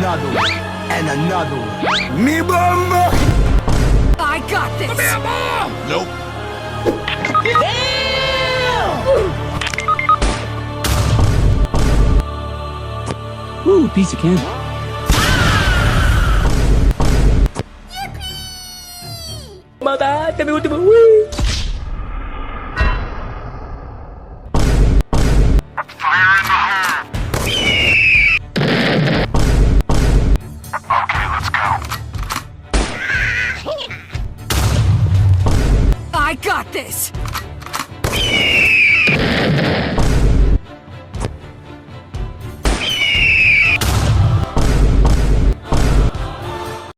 another one, and another one. Me bomba! I got this! Nope. Ooh, piece of candy. Mata, mi último. I got this!